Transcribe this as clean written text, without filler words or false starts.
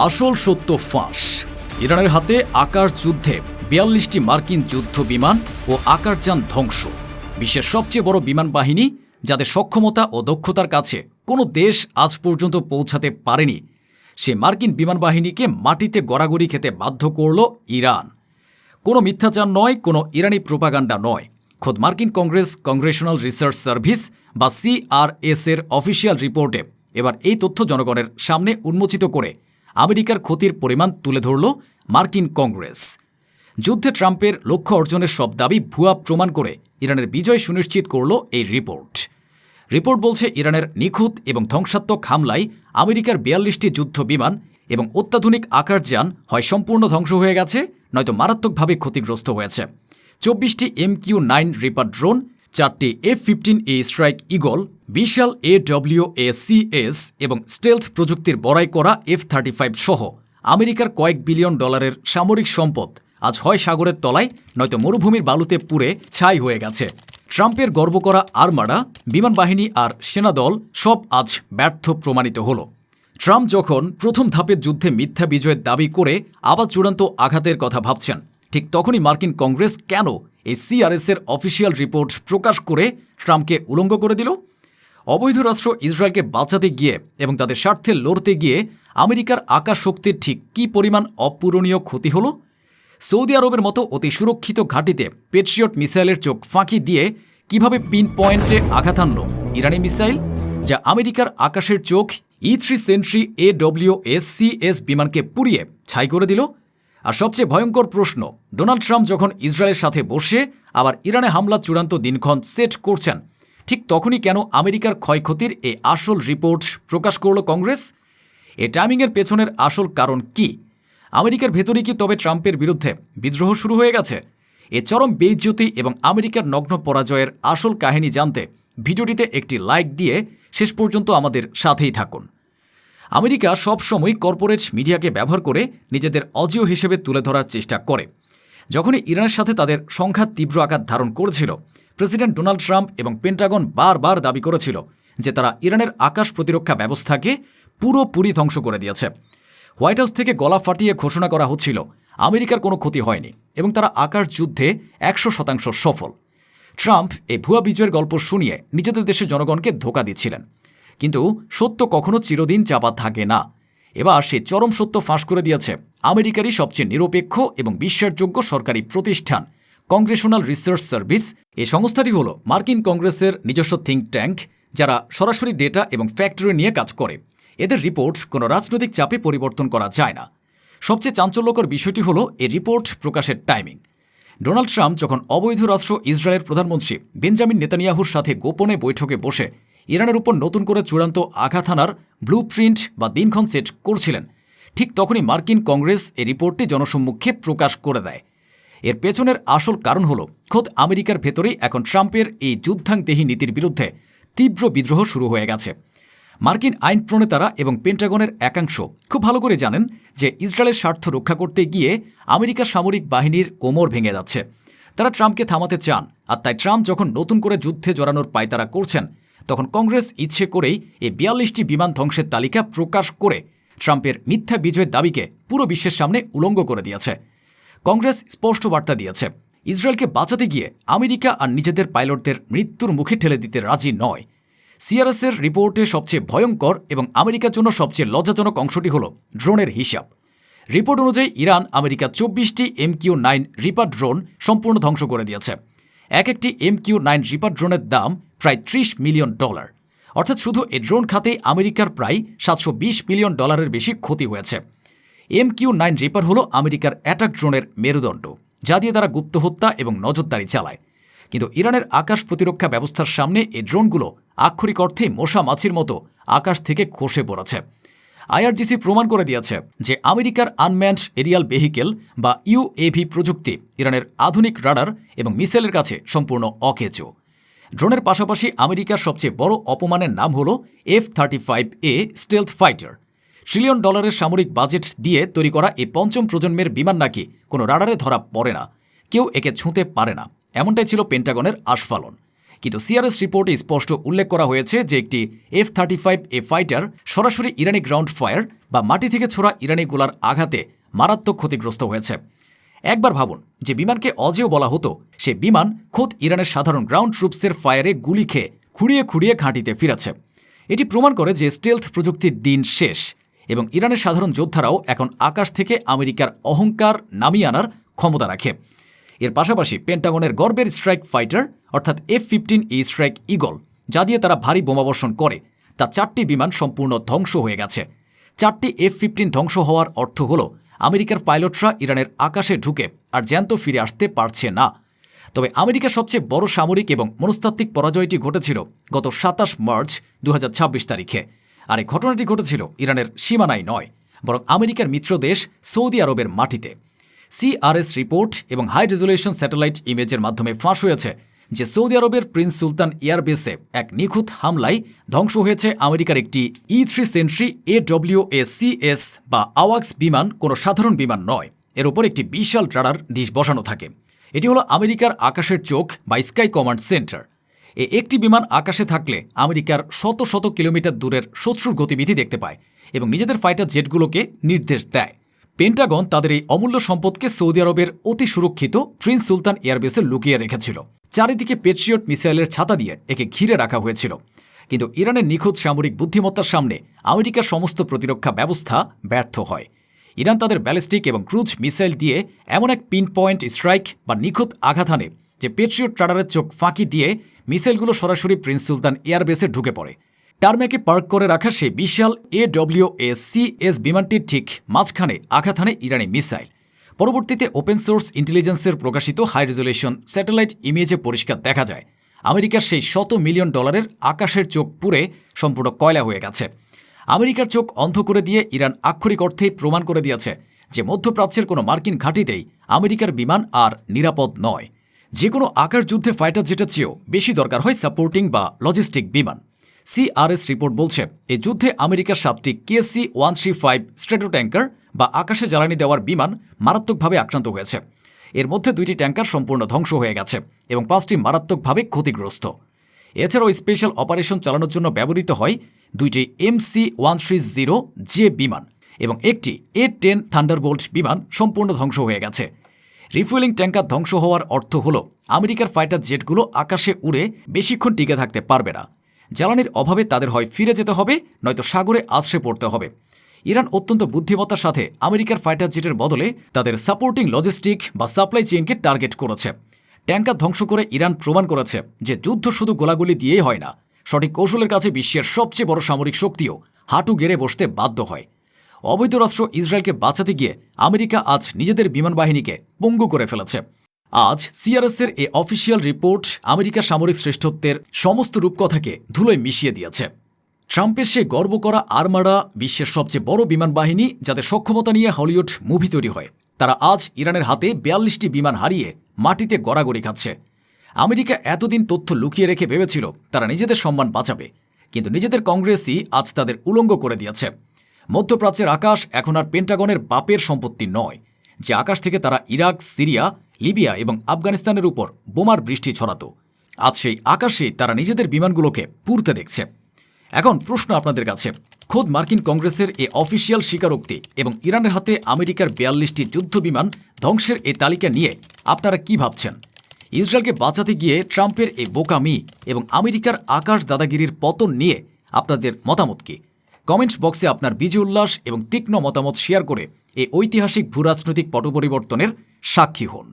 আসল সত্য ফাঁস। ইরানের হাতে আকাশ যুদ্ধে ৪২টি মার্কিন যুদ্ধ বিমান ও আকাশযান ধ্বংস। বিশ্বের সবচেয়ে বড় বিমান বাহিনী, যাদের সক্ষমতা ও দক্ষতার কাছে কোনো দেশ আজ পর্যন্ত পৌঁছাতে পারেনি, সে মার্কিন বিমান বাহিনীকে মাটিতে গড়াগড়ি খেতে বাধ্য করল ইরান। কোনো মিথ্যাচার নয়, কোনো ইরানি প্রোপাগান্ডা নয়। খোদ মার্কিন কংগ্রেশনাল রিসার্চ সার্ভিস বা CRS এর অফিসিয়াল রিপোর্টে এবার এই তথ্য জনগণের সামনে উন্মোচিত করে আমেরিকার ক্ষতির পরিমাণ তুলে ধরল মার্কিন কংগ্রেস। যুদ্ধে ট্রাম্পের লক্ষ্য অর্জনের সব দাবি ভুয়া প্রমাণ করে ইরানের বিজয় সুনিশ্চিত করল এই রিপোর্ট বলছে, ইরানের নিখুঁত এবং ধ্বংসাত্মক হামলায় আমেরিকার ৪২টি যুদ্ধ বিমান এবং অত্যাধুনিক আকাশযান হয় সম্পূর্ণ ধ্বংস হয়ে গেছে, নয়তো মারাত্মকভাবে ক্ষতিগ্রস্ত হয়েছে। ২৪টি MQ-9 রিপার ড্রোন, ৪টি F-15A স্ট্রাইক ইগল, বিশাল AWACS এবং স্টেলথ প্রযুক্তির বড়াই করা F-35 সহ আমেরিকার কয়েক বিলিয়ন ডলারের সামরিক সম্পদ আজ হয় সাগরের তলায়, নয়তো মরুভূমির বালুতে পুড়ে ছাই হয়ে গেছে। ট্রাম্পের গর্ব করা আর্মাডা, বিমান বাহিনী আর সেনাদল সব আজ ব্যর্থ প্রমাণিত হল। ট্রাম্প যখন প্রথম ধাপের যুদ্ধে মিথ্যা বিজয়ের দাবি করে আবার চূড়ান্ত আঘাতের কথা ভাবছেন, ঠিক তখনই মার্কিন কংগ্রেস কেন এই CRS এর অফিসিয়াল রিপোর্ট প্রকাশ করে ট্রাম্পকে উলঙ্গ করে দিল? অবৈধ রাষ্ট্র ইসরায়েলকে বাঁচাতে গিয়ে এবং তাদের স্বার্থে লড়তে গিয়ে আমেরিকার আকাশ শক্তির ঠিক কী পরিমাণ অপূরণীয় ক্ষতি হলো? সৌদি আরবের মতো অতি সুরক্ষিত ঘাঁটিতে পেট্রিয়ট মিসাইলের চোখ ফাঁকি দিয়ে কিভাবে পিন পয়েন্টে আঘাত আনল ইরানি মিসাইল, যা আমেরিকার আকাশের চোখ E-3 সেন্ট্রি AWACS বিমানকে পুড়িয়ে ছাই করে দিল? আর সবচেয়ে ভয়ঙ্কর প্রশ্ন, ডোনাল্ড ট্রাম্প যখন ইসরায়েলের সাথে বসে আবার ইরানে হামলা চূড়ান্ত দিনক্ষণ সেট করছেন, ঠিক তখনই কেন আমেরিকার ক্ষয়ক্ষতির এই আসল রিপোর্ট প্রকাশ করল কংগ্রেস? এ টাইমিংয়ের পেছনের আসল কারণ কি? আমেরিকার ভেতরে কি তবে ট্রাম্পের বিরুদ্ধে বিদ্রোহ শুরু হয়ে গেছে? এ চরম বেইজ্জতি এবং আমেরিকার নগ্ন পরাজয়ের আসল কাহিনী জানতে ভিডিওটিতে একটি লাইক দিয়ে শেষ পর্যন্ত আমাদের সাথেই থাকুন। আমেরিকা সবসময় কর্পোরেট মিডিয়াকে ব্যবহার করে নিজেদের অজেয় হিসেবে তুলে ধরার চেষ্টা করে। যখনই ইরানের সাথে তাদের সংঘাত তীব্র আকার ধারণ করেছিল, প্রেসিডেন্ট ডোনাল্ড ট্রাম্প এবং পেন্টাগন বারবার দাবি করেছিল যে তারা ইরানের আকাশ প্রতিরক্ষা ব্যবস্থাকে পুরোপুরি ধ্বংস করে দিয়েছে। হোয়াইট হাউস থেকে গলা ফাটিয়ে ঘোষণা করা হচ্ছিল আমেরিকার কোনো ক্ষতি হয়নি এবং তারা আকাশ যুদ্ধে ১০০% সফল। ট্রাম্প এই ভুয়া বিজয়ের গল্প শুনিয়ে নিজেদের দেশের জনগণকে ধোঁকা দিচ্ছিলেন। কিন্তু সত্য কখনো চিরদিন চাপা থাকে না। এবার সে চরম সত্য ফাঁস করে দিয়েছে আমেরিকারই সবচেয়ে নিরপেক্ষ এবং বিশ্বাসযোগ্য সরকারি প্রতিষ্ঠান কংগ্রেশনাল রিসার্চ সার্ভিস। এই সংস্থাটি হল মার্কিন কংগ্রেসের নিজস্ব থিঙ্ক ট্যাঙ্ক, যারা সরাসরি ডেটা এবং ফ্যাক্টরি নিয়ে কাজ করে। এদের রিপোর্ট কোনো রাজনৈতিক চাপে পরিবর্তন করা যায় না। সবচেয়ে চাঞ্চল্যকর বিষয়টি হল এই রিপোর্ট প্রকাশের টাইমিং। ডোনাল্ড ট্রাম্প যখন অবৈধ রাষ্ট্র ইসরায়েলের প্রধানমন্ত্রী বেঞ্জামিন নেতানিয়াহুর সাথে গোপনে বৈঠকে বসে ইরানের উপর নতুন করে চূড়ান্ত আঘাত হানার ব্লুপ্রিন্ট বা দিনক্ষণ সেট করছিলেন, ঠিক তখনই মার্কিন কংগ্রেস এই রিপোর্টটি জনসম্মুখে প্রকাশ করে দেয়। এর পেছনের আসল কারণ হল খোদ আমেরিকার ভেতরেই এখন ট্রাম্পের এই যুদ্ধাংদেহী নীতির বিরুদ্ধে তীব্র বিদ্রোহ শুরু হয়ে গেছে। মার্কিন আইন প্রণেতারা এবং পেন্টাগনের একাংশ খুব ভালো করে জানেন যে ইসরায়েলের স্বার্থ রক্ষা করতে গিয়ে আমেরিকার সামরিক বাহিনীর কোমর ভেঙে যাচ্ছে। তারা ট্রাম্পকে থামাতে চান, আর তাই ট্রাম্প যখন নতুন করে যুদ্ধে জড়ানোর পায়তারা করছেন, তখন কংগ্রেস ইচ্ছে করেই এই ৪২টি বিমান ধ্বংসের তালিকা প্রকাশ করে ট্রাম্পের মিথ্যা বিজয়ের দাবিকে পুরো বিশ্বের সামনে উলঙ্গ করে দিয়েছে। কংগ্রেস স্পষ্ট বার্তা দিয়েছে, ইসরায়েলকে বাঁচাতে গিয়ে আমেরিকা আর নিজেদের পাইলটদের মৃত্যুর মুখে ঠেলে দিতে রাজি নয়। CRS এর রিপোর্টে সবচেয়ে ভয়ঙ্কর এবং আমেরিকার জন্য সবচেয়ে লজ্জাজনক অংশটি হল ড্রোনের হিসাব। রিপোর্ট অনুযায়ী ইরান আমেরিকা ২৪টি MQ-9 রিপার ড্রোন সম্পূর্ণ ধ্বংস করে দিয়েছে। একটি MQ-9 রিপার ড্রোনের দাম প্রায় $30 মিলিয়ন। অর্থাৎ শুধু এই ড্রোন খাতেই আমেরিকার প্রায় $720 মিলিয়ন বেশি ক্ষতি হয়েছে। MQ-9 রিপার হল আমেরিকার অ্যাটাক ড্রোনের মেরুদণ্ড, যা দিয়ে তারা গুপ্ত হত্যা এবং নজরদারি চালায়। কিন্তু ইরানের আকাশ প্রতিরক্ষা ব্যবস্থার সামনে এই ড্রোনগুলো আক্ষরিক অর্থেই মশা মাছির মতো আকাশ থেকে খসে পড়েছে। IRGC প্রমাণ করে দিয়েছে যে আমেরিকার আনম্যান্ড এরিয়াল ভেহিকেল বা UAV প্রযুক্তি ইরানের আধুনিক রাডার এবং মিসাইলের কাছে সম্পূর্ণ অকেজো। ড্রোনের পাশাপাশি আমেরিকার সবচেয়ে বড় অপমানের নাম হল F-35A স্টেলথ ফাইটার। $1 ট্রিলিয়ন সামরিক বাজেট দিয়ে তৈরি করা এই পঞ্চম প্রজন্মের বিমান নাকি কোনো রাডারে ধরা পড়ে না, কেউ একে ছুঁতে পারে না, এমনটাই ছিল পেন্টাগনের আস্ফালন। কিন্তু সিআরএস রিপোর্টে স্পষ্ট উল্লেখ করা হয়েছে যে একটি F-35A ফাইটার সরাসরি ইরানি গ্রাউন্ড ফায়ার বা মাটি থেকে ছোড়া ইরানি গোলার আঘাতে মারাত্মক ক্ষতিগ্রস্ত হয়েছে। একবার ভাবুন, যে বিমানকে অজেয় বলা হতো সে বিমান খোদ ইরানের সাধারণ গ্রাউন্ড ট্রুপসের ফায়ারে গুলি খেয়ে খুঁড়িয়ে খুঁড়িয়ে ঘাঁটিতে ফিরেছে। এটি প্রমাণ করে যে স্টেলথ প্রযুক্তির দিন শেষ এবং ইরানের সাধারণ যোদ্ধারাও এখন আকাশ থেকে আমেরিকার অহংকার নামিয়ে আনার ক্ষমতা রাখে। এর পাশাপাশি পেন্টাগনের গর্বের স্ট্রাইক ফাইটার অর্থাৎ F-15A স্ট্রাইক ইগল, যা দিয়ে তারা ভারী বোমাবর্ষণ করে, তা 4টি বিমান সম্পূর্ণ ধ্বংস হয়ে গেছে। 4টি F-15 ধ্বংস হওয়ার অর্থ হল আমেরিকার পাইলটরা ইরানের আকাশে ঢুকে আর জ্যান্ত ফিরে আসতে পারছে না। তবে আমেরিকার সবচেয়ে বড় সামরিক এবং মনস্তাত্ত্বিক পরাজয়টি ঘটেছিল গত 27 মার্চ 2026 তারিখে। আর এই ঘটনাটি ঘটেছিল ইরানের সীমানায় নয়, বরং আমেরিকার মিত্র দেশ সৌদি আরবের মাটিতে। সিআরএস রিপোর্ট এবং হাই রেজলিউশন স্যাটেলাইট ইমেজের মাধ্যমে ফাঁস হয়েছে যে সৌদি আরবের প্রিন্স সুলতান এয়ারবেসে এক নিখুঁত হামলায় ধ্বংস হয়েছে আমেরিকার একটি E-3 সেন্ট্রি AWACS বা আওয়াক্স বিমান। কোনো সাধারণ বিমান নয়, এর উপর একটি বিশাল রাডার ডিশ বসানো থাকে। এটি হলো আমেরিকার আকাশের চোখ বা স্কাই কমান্ড সেন্টার। একটি বিমান আকাশে থাকলে আমেরিকার শত শত কিলোমিটার দূরের শত্রুর গতিবিধি দেখতে পায় এবং নিজেদের ফাইটার জেটগুলোকে নির্দেশ দেয়। পেন্টাগন তাদের এই অমূল্য সম্পদকে সৌদি আরবের অতি সুরক্ষিত প্রিন্স সুলতান এয়ারবেসে লুকিয়ে রেখেছিল। চারিদিকে পেট্রিয়ট মিসাইলের ছাতা দিয়ে একে ঘিরে রাখা হয়েছিল। কিন্তু ইরানের নিখুঁত সামরিক বুদ্ধিমত্তার সামনে আমেরিকার সমস্ত প্রতিরক্ষা ব্যবস্থা ব্যর্থ হয়। ইরান তাদের ব্যালিস্টিক এবং ক্রুজ মিসাইল দিয়ে এমন এক পিন পয়েন্ট স্ট্রাইক বা নিখুঁত আঘাত হানে যে পেট্রিয়ট রাডারের চোখ ফাঁকি দিয়ে মিসাইলগুলো সরাসরি প্রিন্স সুলতান এয়ারবেসে ঢুকে পড়ে। টার্মেকে পার্ক করে রাখা সেই বিশাল AWACS বিমানটির ঠিক মাঝখানে আঘাত হানে ইরানি মিসাইল। পরবর্তীতে ওপেন সোর্স ইন্টেলিজেন্সের প্রকাশিত হাই রেজলিউশন স্যাটেলাইট ইমেজে পরিষ্কার দেখা যায় আমেরিকার সেই $100 মিলিয়ন আকাশের চোখ পুড়ে সম্পূর্ণ কয়লা হয়ে গেছে। আমেরিকার চোখ অন্ধ করে দিয়ে ইরান আক্ষরিক অর্থেই প্রমাণ করে দিয়েছে যে মধ্যপ্রাচ্যের কোনো মার্কিন ঘাঁটিতেই আমেরিকার বিমান আর নিরাপদ নয়। যে কোনো আকাশ যুদ্ধে ফাইটার জেটের চেয়েও বেশি দরকার হয় সাপোর্টিং বা লজিস্টিক বিমান। সিআরএস রিপোর্ট বলছে এই যুদ্ধে আমেরিকার 7টি KC-135 স্ট্র্যাটো ট্যাঙ্কার বা আকাশে জ্বালানি দেওয়ার বিমান মারাত্মকভাবে আক্রান্ত হয়েছে। এর মধ্যে 2টি ট্যাঙ্কার সম্পূর্ণ ধ্বংস হয়ে গেছে এবং 5টি মারাত্মকভাবে ক্ষতিগ্রস্ত। এছাড়াও স্পেশাল অপারেশন চালানোর জন্য ব্যবহৃত হয় 2টি MC-130J বিমান এবং একটি A-10 থান্ডারবোল্ট বিমান সম্পূর্ণ ধ্বংস হয়ে গেছে। রিফুয়েলিং ট্যাঙ্কার ধ্বংস হওয়ার অর্থ হল আমেরিকার ফাইটার জেটগুলো আকাশে উড়ে বেশিক্ষণ টিকে থাকতে পারবে না। জ্বালানির অভাবে তাদের হয় ফিরে যেতে হবে, নয়তো সাগরে আছড়ে পড়তে হবে। ইরান অত্যন্ত বুদ্ধিমত্তার সাথে আমেরিকার ফাইটার জেটের বদলে তাদের সাপোর্টিং লজিস্টিক বা সাপ্লাই চেইনকে টার্গেট করেছে। ট্যাঙ্কার ধ্বংস করে ইরান প্রমাণ করেছে যে যুদ্ধ শুধু গোলাগুলি দিয়েই হয় না, সঠিক কৌশলের কাছে বিশ্বের সবচেয়ে বড় সামরিক শক্তিও হাঁটু গেড়ে বসতে বাধ্য হয়। অবৈধ রাষ্ট্র ইসরায়েলকে বাঁচাতে গিয়ে আমেরিকা আজ নিজেদের বিমান বাহিনীকে পঙ্গু করে ফেলেছে। আজ সিআরএসের এই অফিসিয়াল রিপোর্ট আমেরিকার সামরিক শ্রেষ্ঠত্বের সমস্ত রূপকথাকে ধুলোয় মিশিয়ে দিয়েছে। ট্রাম্পের সে গর্ব করা আর্মাডা বিশ্বের সবচেয়ে বড় বিমান বাহিনী, যাদের সক্ষমতা নিয়ে হলিউড মুভি তৈরি হয়, তারা আজ ইরানের হাতে 42টি বিমান হারিয়ে মাটিতে গড়াগড়ি খাচ্ছে। আমেরিকা এতদিন তথ্য লুকিয়ে রেখে ভেবেছিল তারা নিজেদের সম্মান বাঁচাবে, কিন্তু নিজেদের কংগ্রেসই আজ তাদের উলঙ্গ করে দিয়েছে। মধ্যপ্রাচ্যের আকাশ এখন আর পেন্টাগনের বাপের সম্পত্তি নয়, যে আকাশ থেকে তারা ইরাক, সিরিয়া, লিবিয়া এবং আফগানিস্তানের উপর বোমার বৃষ্টি ছড়াতো। আজ সেই আকাশে তারা নিজেদের বিমানগুলোকে পুড়তে দেখছে। এখন প্রশ্ন আপনাদের কাছে, খোদ মার্কিন কংগ্রেসের এই অফিসিয়াল স্বীকারোক্তি এবং ইরানের হাতে আমেরিকার 42টি যুদ্ধ বিমান ধ্বংসের এই তালিকা নিয়ে আপনারা কি ভাবছেন? ইসরায়েলকে বাঁচাতে গিয়ে ট্রাম্পের এই বোকামি এবং আমেরিকার আকাশ দাদাগিরির পতন নিয়ে আপনাদের মতামত কি? কমেন্ট বক্সে আপনার বিজয় উল্লাস এবং তীক্ষ্ণ মতামত শেয়ার করে এই ঐতিহাসিক ভূরাজনৈতিক পট পরিবর্তনের সাক্ষী হন।